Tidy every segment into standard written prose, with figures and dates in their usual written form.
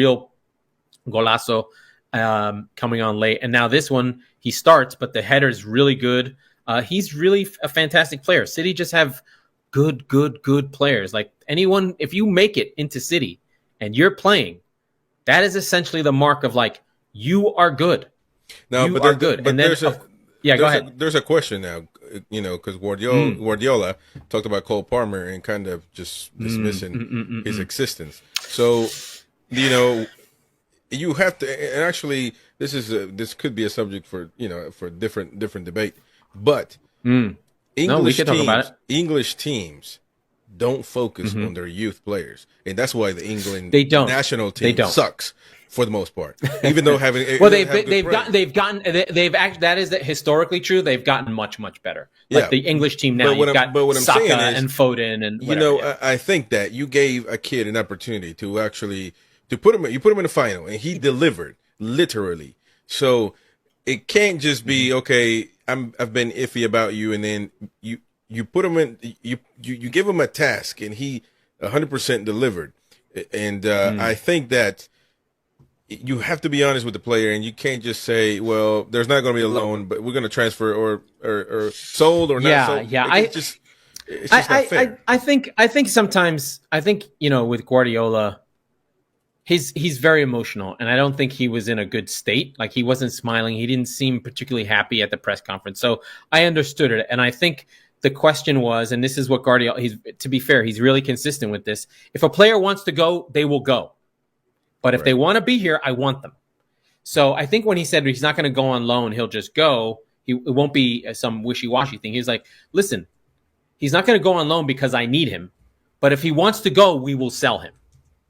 real golazo coming on late. And now this one, he starts, but the header's really good. He's really a fantastic player. City just have good players. Like anyone, if you make it into City and you're playing, that is essentially the mark of like, you are good. No, you are good. But and then, go ahead. There's a question now, because Guardiola talked about Cole Palmer and kind of just dismissing his existence. So, you have to, and actually, this could be a subject for different debate. But English teams don't focus on their youth players, and that's why the England national team sucks for the most part. Even though having that is historically true. They've gotten much better. Like the English team now, you've got Saka and Foden and whatever, I think that you gave a kid an opportunity to actually put him in the final, and he delivered literally. So it can't just be okay. I've been iffy about you, and then you put him in. You give him a task, and he 100% delivered. And I think that you have to be honest with the player, and you can't just say, "Well, there's not going to be a loan, but we're going to transfer or sold or not sold." Yeah, it's just not fair. I think sometimes with Guardiola, he's very emotional, and I don't think he was in a good state. Like he wasn't smiling. He didn't seem particularly happy at the press conference. So I understood it, and I think the question was, and this is what Guardiola. To be fair, he's really consistent with this. If a player wants to go, they will go. But if they want to be here, I want them. So I think when he said he's not going to go on loan, he'll just go. It won't be some wishy-washy thing. He's like, listen, he's not going to go on loan because I need him. But if he wants to go, we will sell him.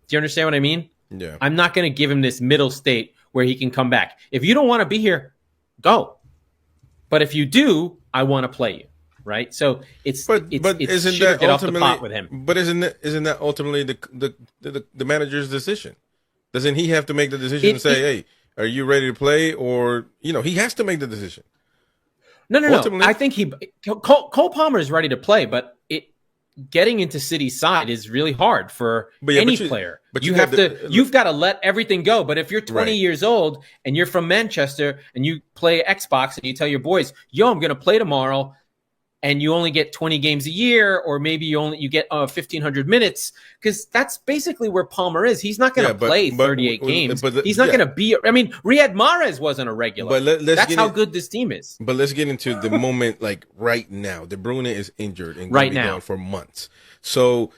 Do you understand what I mean? Yeah. I'm not going to give him this middle state where he can come back. If you don't want to be here, go. But if you do, I want to play you. Right? So it's isn't that get off the pot with him. But isn't that ultimately the manager's decision? Doesn't he have to make the decision and say, "Hey, are you ready to play?" Or he has to make the decision. No. I think Cole Palmer is ready to play, but getting into City's side is really hard for any player. But you've got to let everything go. But if you're 20 years old and you're from Manchester and you play Xbox and you tell your boys, "Yo, I'm going to play tomorrow," and you only get 20 games a year, or maybe you get 1,500 minutes, because that's basically where Palmer is. He's not going to play 38 games. He's not going to be. I mean, Riyad Mahrez wasn't a regular. But that's how good this team is. But let's get into the moment, like right now. De Bruyne is injured and going to be gone for months. So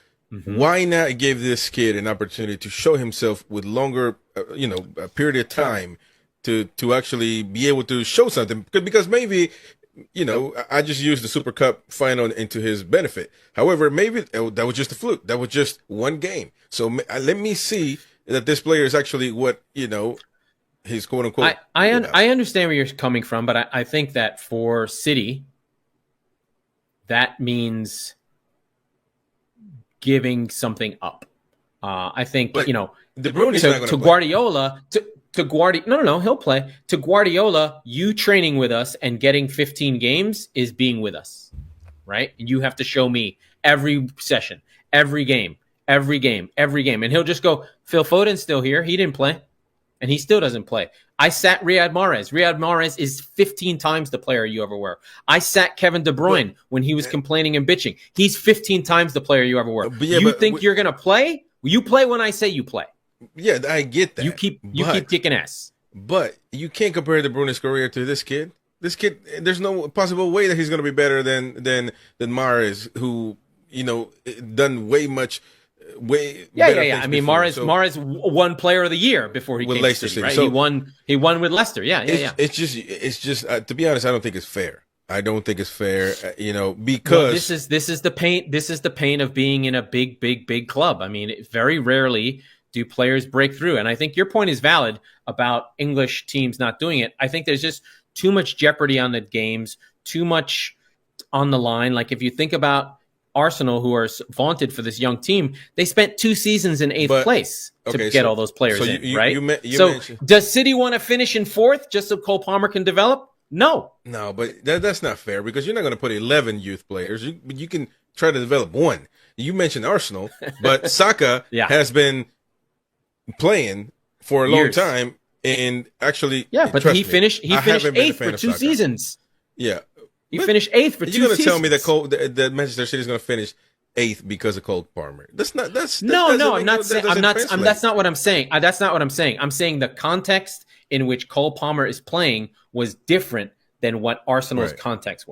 why not give this kid an opportunity to show himself with longer, a period of time to actually be able to show something? Because maybe. I just used the Super Cup final into his benefit. However, maybe that was just a fluke. That was just one game. So let me see that this player is actually what, he's quote unquote. I understand where you're coming from, but I think that for City, that means giving something up. I think, De Bruyne's not to Guardiola, No, he'll play. To Guardiola, you training with us and getting 15 games is being with us, right? And you have to show me every session, every game. And he'll just go, Phil Foden's still here. He didn't play. And he still doesn't play. I sat Riyad Mahrez. Riyad Mahrez is 15 times the player you ever were. I sat Kevin De Bruyne when he was complaining and bitching. He's 15 times the player you ever were. You think you're going to play? You play when I say you play. Yeah, I get that. You keep kicking ass. But you can't compare De Bruyne's career to this kid. This kid, there's no possible way that he's going to be better than Mahrez, who done way better. I mean, Mahrez won Player of the Year before he came to City, right? So he won with Leicester. Yeah. It's just to be honest, I don't think it's fair. I don't think it's fair, because this is the pain. This is the pain of being in a big club. I mean, very rarely do players break through? And I think your point is valid about English teams not doing it. I think there's just too much jeopardy on the games, too much on the line. Like if you think about Arsenal, who are vaunted for this young team, they spent 2 seasons in 8th place to get all those players in, right? Does City want to finish in 4th just so Cole Palmer can develop? No, but that's not fair, because you're not going to put 11 youth players. You can try to develop 1. You mentioned Arsenal, but Saka has been playing for a long time, and actually, but he finished 8th for 2 seasons. Yeah, he finished 8th for 2 seasons. You're going to tell me that Manchester City is going to finish 8th because of Cole Palmer? That's not. I'm not saying. That's not what I'm saying. That's not what I'm saying. I'm saying the context in which Cole Palmer is playing was different than what Arsenal's context was.